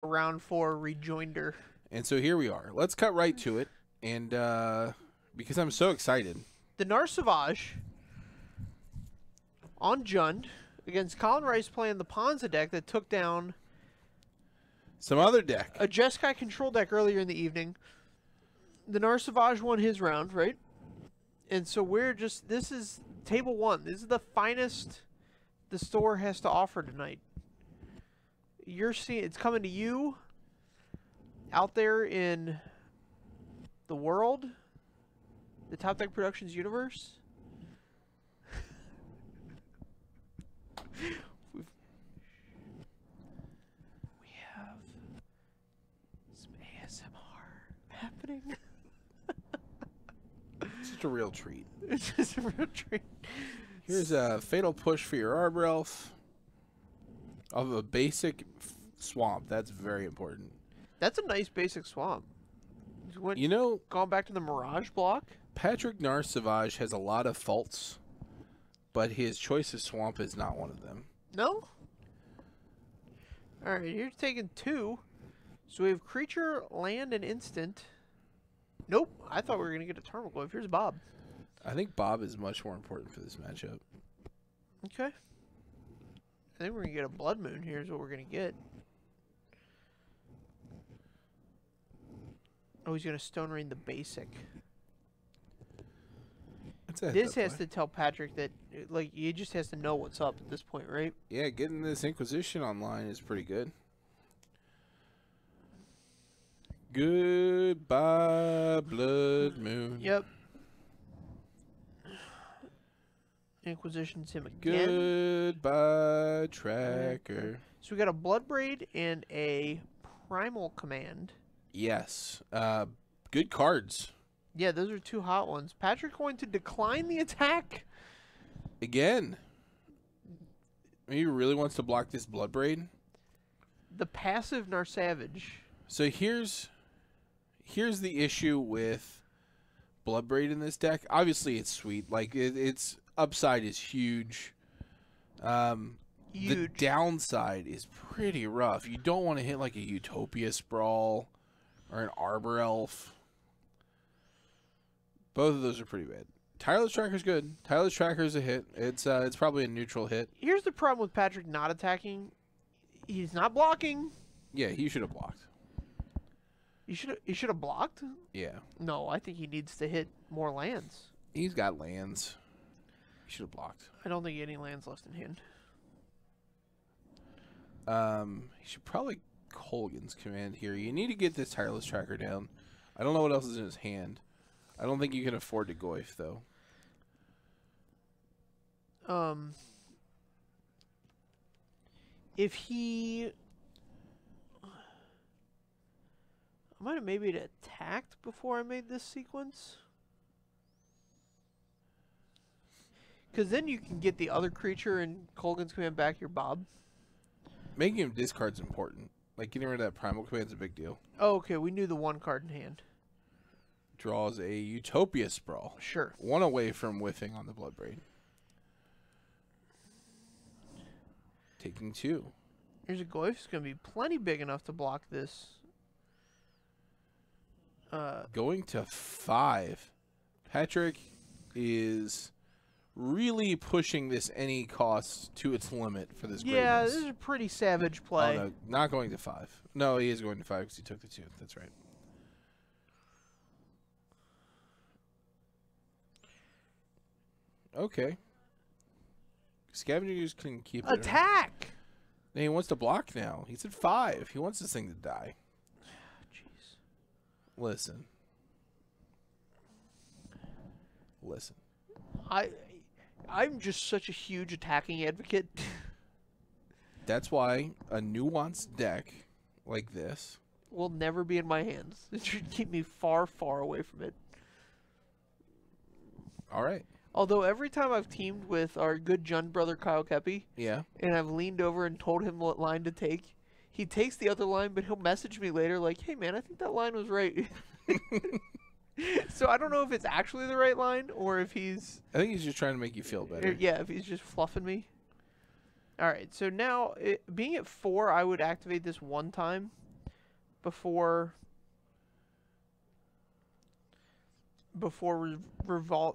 round 4 rejoinder. And so here we are. Let's cut right to it. And because I'm so excited. The Narsavage on Jund against Collin Rice playing the Ponza deck that took down Some other deck. a Jeskai control deck earlier in the evening. The Narsavage won his round, right? And so this is table 1. This is the finest the store has to offer tonight. You're seeing it's coming to you out there in the world, the Top Deck Productions universe. We have some ASMR happening. It's just a real treat. It's just a real treat. Here's a Fatal Push for your Arbor Elf of a basic swamp. That's very important. That's a nice basic swamp. You know, going back to the Mirage block. Patrick Narsavage has a lot of faults, but his choice of swamp is not one of them. No? Alright, here's taking 2. So we have creature, land, and instant. Nope. I thought we were going to get a Tarmogoyf. Here's Bob. I think Bob is much more important for this matchup. Okay. I think we're going to get a Blood Moon. Here's what we're going to get. Oh, he's going to Stone Rain the basic. This has to tell Patrick that, like, he just has to know what's up at this point, right? Yeah, getting this Inquisition online is pretty good. Goodbye, Blood Moon. Yep. Inquisition's him again. Goodbye, Tracker. So we got a Bloodbraid and a Primal Command. Yes. Good cards. Yeah, those are 2 hot ones. Patrick going to decline the attack. Again. He really wants to block this Bloodbraid. The passive Narsavage. So here's the issue with Bloodbraid in this deck. Obviously, it's sweet. Like, its upside is huge. Huge. The downside is pretty rough. You don't want to hit, like, a Utopia Sprawl or an Arbor Elf. Both of those are pretty bad. Tireless Tracker's good. Tireless Tracker's a hit. It's probably a neutral hit. Here's the problem with Patrick not attacking. He's not blocking. Yeah, he should have blocked. He should have blocked? Yeah. No, I think he needs to hit more lands. He's got lands. He should have blocked. I don't think he had any lands left in hand. He should probably Colgan's command here. You need to get this Tireless Tracker down. I don't know what else is in his hand. I don't think you can afford to Goyf, though. If he... I might have maybe attacked before I made this sequence. Because then you can get the other creature and Colgan's command back your Bob. Making him discard's important. Like, getting rid of that Primal Command's a big deal. Oh, okay. We knew the 1 card in hand. Draws a Utopia Sprawl. Sure. 1 away from whiffing on the Bloodbraid. Taking 2. Here's a Goyf. It's going to be plenty big enough to block this. Going to 5. Patrick is really pushing this any cost to its limit for this. Yeah, greatness. this is a pretty savage play. Oh, no, not going to 5. No, he is going to 5 because he took the 2. That's right. Okay. Scavengers can keep it. Attack! And he wants to block now. He's at 5. He wants this thing to die. Jeez. Listen. Listen. I'm just such a huge attacking advocate. That's why a nuanced deck like this will never be in my hands. It should keep me far, far away from it. All right. Although every time I've teamed with our good Jund brother Kyle Kepi, Yeah. and I've leaned over and told him what line to take, he takes the other line, but he'll message me later like, "Hey man, I think that line was right." So I don't know if it's actually the right line or if he's... I think he's just trying to make you feel better. Yeah, if he's just fluffing me. All right, so now, being at 4, I would activate this 1 time. before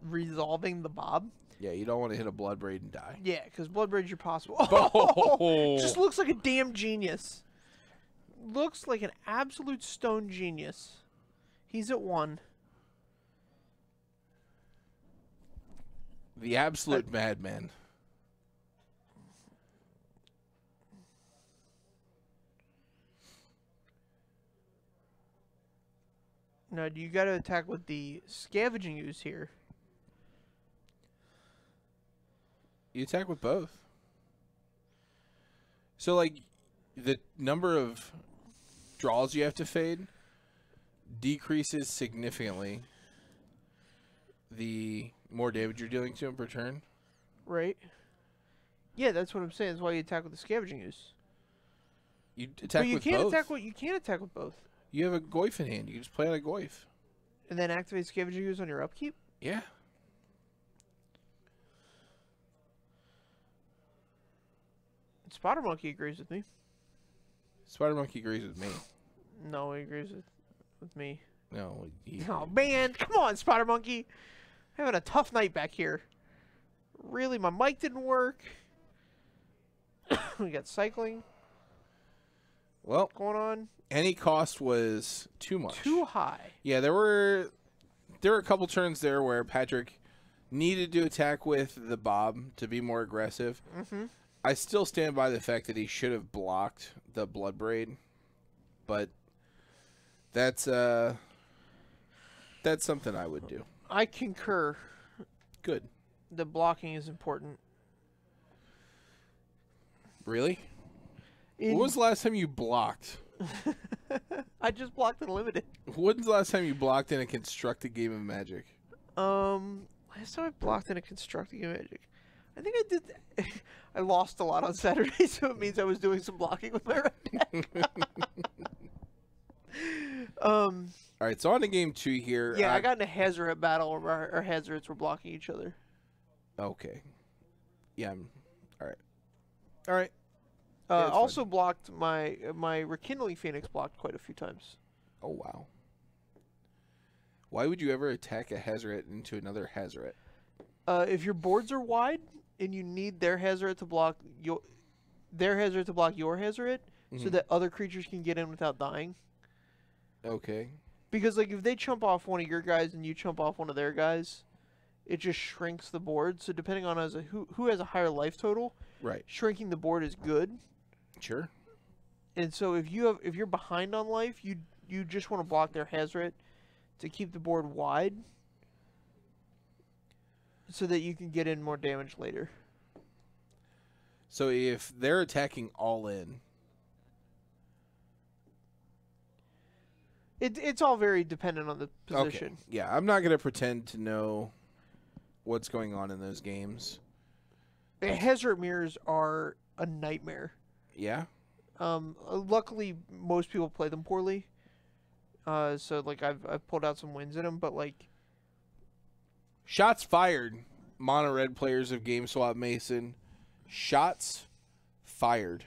resolving the bob. Yeah, you don't want to hit a blood braid and die. Yeah, because blood braid's your possible. Oh. Just looks like a damn genius. Looks like an absolute stone genius. He's at 1. The absolute madman. Now, you got to attack with the scavenging ooze here. You attack with both. So, like, the number of draws you have to fade decreases significantly the more damage you're dealing to him per turn. Right. Yeah, that's what I'm saying. That's why you attack with the scavenging ooze. You attack but you with can't both. you can't attack with both. You have a Goyf in hand. You can just play out a Goyf. And then activate scavenging ooze on your upkeep? Yeah. Spider Monkey agrees with me. Spider Monkey agrees with me. No, he agrees with me. No. Oh, man. Come on, Spider Monkey. Having a tough night back here. Really, my mic didn't work. We got cycling. Well, going on. Any cost was too much. Too high. Yeah, there were a couple turns there where Patrick needed to attack with the bob to be more aggressive. Mm-hmm. I still stand by the fact that he should have blocked the blood braid, but that's something I would do. I concur. Good. The blocking is important. Really? When was the last time you blocked? I just blocked in limited. When's the last time you blocked in a constructed game of Magic? Last time I blocked in a constructed game of Magic, I think I did. I lost a lot on Saturday, so it means I was doing some blocking with my right deck. All right, so on to game 2 here. Yeah, I got in a Hazoret battle where our Hazarets were blocking each other. Okay. Yeah. All right. All right. Also fun. Blocked my Rekindling Phoenix blocked quite a few times. Oh wow. Why would you ever attack a Hazoret into another Hazoret? If your boards are wide and you need their Hazoret to block your Hazoret, mm-hmm. so that other creatures can get in without dying. Okay. Because like if they chump off one of your guys and you chump off one of their guys, it just shrinks the board. So depending on who has a higher life total, right, shrinking the board is good. Sure. And so if you're behind on life, you just want to block their Hazoret to keep the board wide, so that you can get in more damage later. So if they're attacking all in, it's all very dependent on the position. Okay. Yeah, I'm not gonna pretend to know what's going on in those games. Hazoret mirrors are a nightmare. Yeah. Luckily, most people play them poorly. So like I've pulled out some wins in them, but like. Shots fired, mono red players of GameSwap Mason. Shots fired.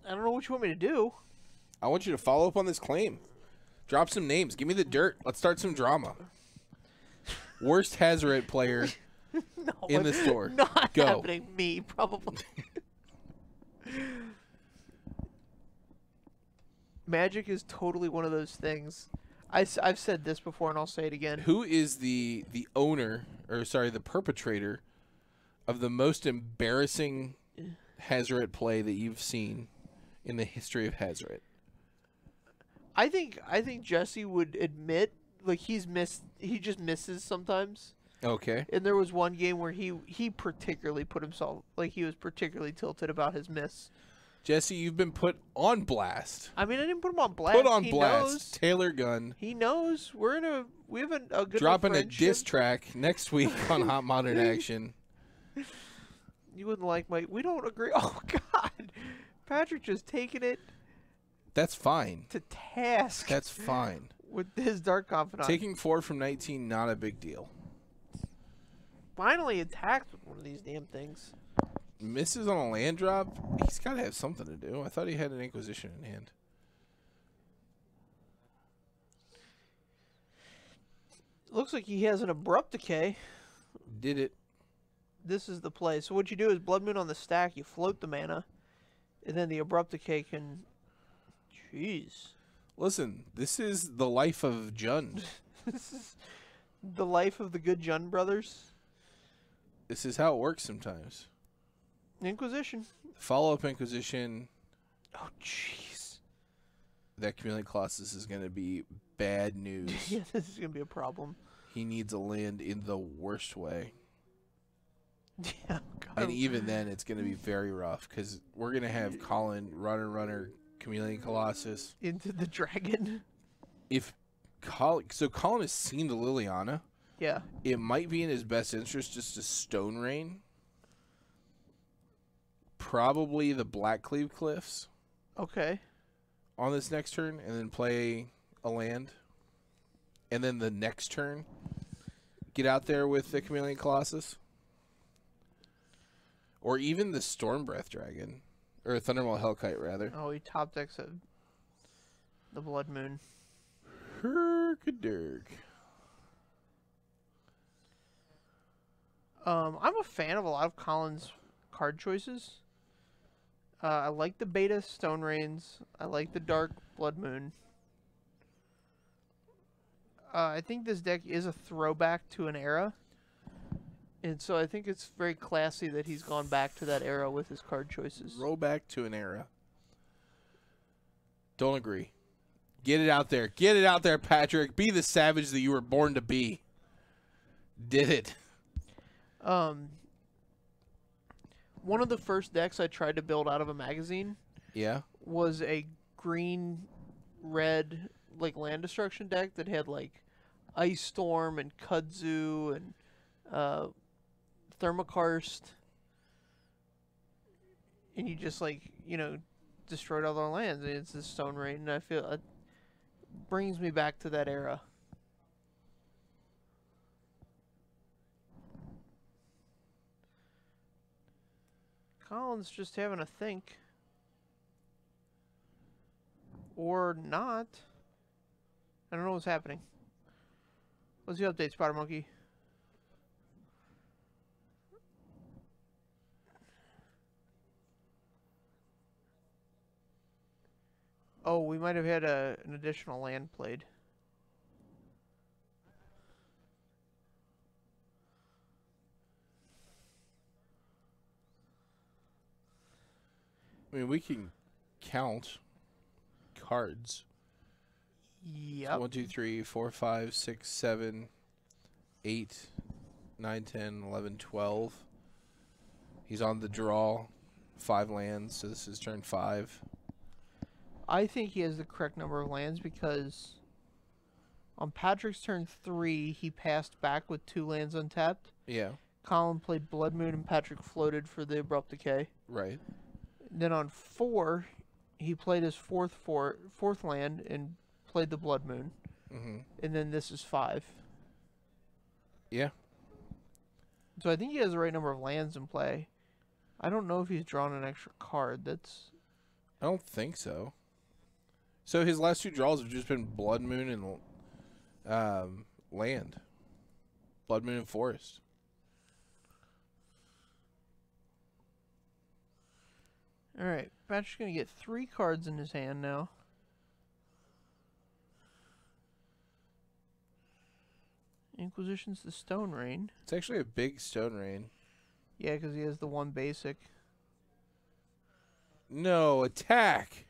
I don't know what you want me to do. I want you to follow up on this claim. Drop some names. Give me the dirt. Let's start some drama. Worst Hazoret player in the store. Not Go. happening. Me, probably. Magic is totally one of those things. I've said this before, and I'll say it again. Who is the owner, or sorry, the perpetrator of the most embarrassing Hazoret play that you've seen in the history of Hazoret? I think Jesse would admit, like, he just misses sometimes. Okay. And there was one game where he particularly put himself, like, he was particularly tilted about his miss. Jesse, you've been put on blast. I mean, I didn't put him on blast. Put on he blast. Knows. Taylor Gunn. He knows. We have a good dropping a friendship. diss track next week on Hot Modern Action. You wouldn't like my. We don't agree. Oh God, Patrick just taking it. That's fine. To task. That's fine. With his Dark Confidant. Taking 4 from 19, not a big deal. Finally attacked with one of these damn things. misses on a land drop, he's got to have something to do. I thought he had an Inquisition in hand. Looks like he has an Abrupt Decay. Did it. This is the play. So what you do is Blood Moon on the stack, you float the mana, and then the Abrupt Decay can... Jeez. Listen, this is the life of Jund. This is the life of the good Jund brothers. This is how it works sometimes. Inquisition. Follow-up Inquisition. Oh, jeez. That Chameleon Colossus is going to be bad news. Yeah, this is going to be a problem. He needs a land in the worst way. Yeah. God. And even then, it's going to be very rough because we're going to have Collin, Runner, Chameleon Colossus. Into the dragon. So Collin has seen the Liliana. Yeah. It might be in his best interest just to Stone Rain. Probably the Blackcleave Cliffs. Okay. On this next turn, and then play a land. And then the next turn, get out there with the Chameleon Colossus. Or even the Stormbreath Dragon. Or Thundermaw Hellkite, rather. Oh, he top decks the Blood Moon. Herkaderg. I'm a fan of a lot of Collin's card choices. I like the Beta Stone Rains. I like the Dark Blood Moon. I think this deck is a throwback to an era. And so I think it's very classy that he's gone back to that era with his card choices. Throwback to an era. Don't agree. Get it out there. Get it out there, Patrick. Be the savage that you were born to be. Did it. One of the first decks I tried to build out of a magazine was a green-red like land destruction deck that had like Ice Storm and Kudzu and Thermokarst, and you just destroyed all their lands, and it's the Stone Rain, and I feel it brings me back to that era. Collin's just having a think. Or not. I don't know what's happening. What's the update, Spider Monkey? Oh, we might have had an additional land played. I mean, we can count cards. Yep. 1, 2, 3, 4, 5, 6, 7, 8, 9, 10, 11, 12. He's on the draw. 5 lands, so this is turn 5. I think he has the correct number of lands because on Patrick's turn 3, he passed back with 2 lands untapped. Yeah. Collin played Blood Moon and Patrick floated for the Abrupt Decay. Right. Then on 4, he played his fourth land and played the Blood Moon. Mm-hmm. And then this is 5. Yeah. So I think he has the right number of lands in play. I don't know if he's drawn an extra card. I don't think so. So his last 2 draws have just been Blood Moon and land. Blood Moon and Forest. Alright, Patrick's going to get 3 cards in his hand now. Inquisition's the Stone Rain. It's actually a big Stone Rain. Yeah, because he has the 1 basic. No, attack!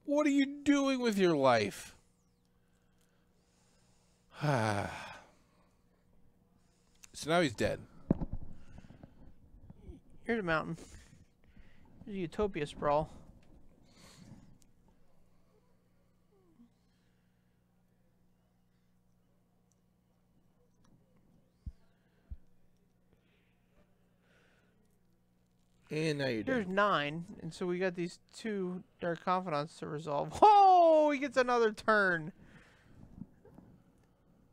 What are you doing with your life? So now he's dead. Here's a mountain. Here's a Utopia Sprawl. And now you're There's dead. 9, and so we got these 2 Dark Confidants to resolve. Oh, he gets another turn.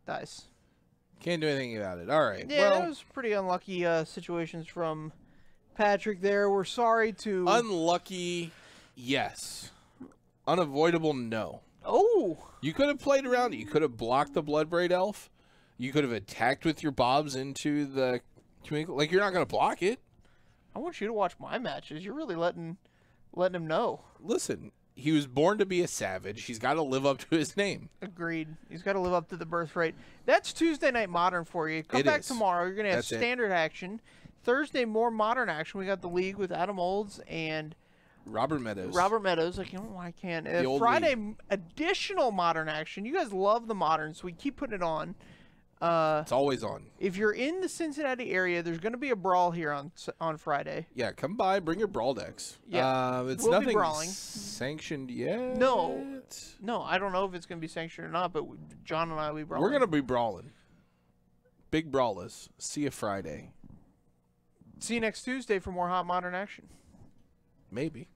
Dies. Can't do anything about it. All right. Yeah, well, that was pretty unlucky situations from Patrick there. We're sorry to... Unlucky, yes. Unavoidable, no. Oh! You could have played around. You could have blocked the Bloodbraid Elf. You could have attacked with your bobs into the... Like, you're not going to block it. I want you to watch my matches. You're really letting him know. Listen, he was born to be a savage. He's got to live up to his name. Agreed. He's got to live up to the birthright. That's Tuesday Night Modern for you. Come back tomorrow. You're going to have standard action. Thursday, more modern action. We got the League with Adam Olds and... Robert Meadows. I can't. Why I can't. Friday, additional modern action. You guys love the modern, so we keep putting it on. It's always on. If you're in the Cincinnati area, there's going to be a brawl here on Friday. Yeah, come by. Bring your brawl decks. Yeah, it's we'll nothing be brawling. sanctioned yet. No, I don't know if it's going to be sanctioned or not, but John and I will be brawling. We're going to be brawling. Big brawlers. See you Friday. See you next Tuesday for more hot modern action. Maybe.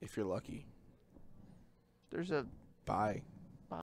If you're lucky. There's a... Bye.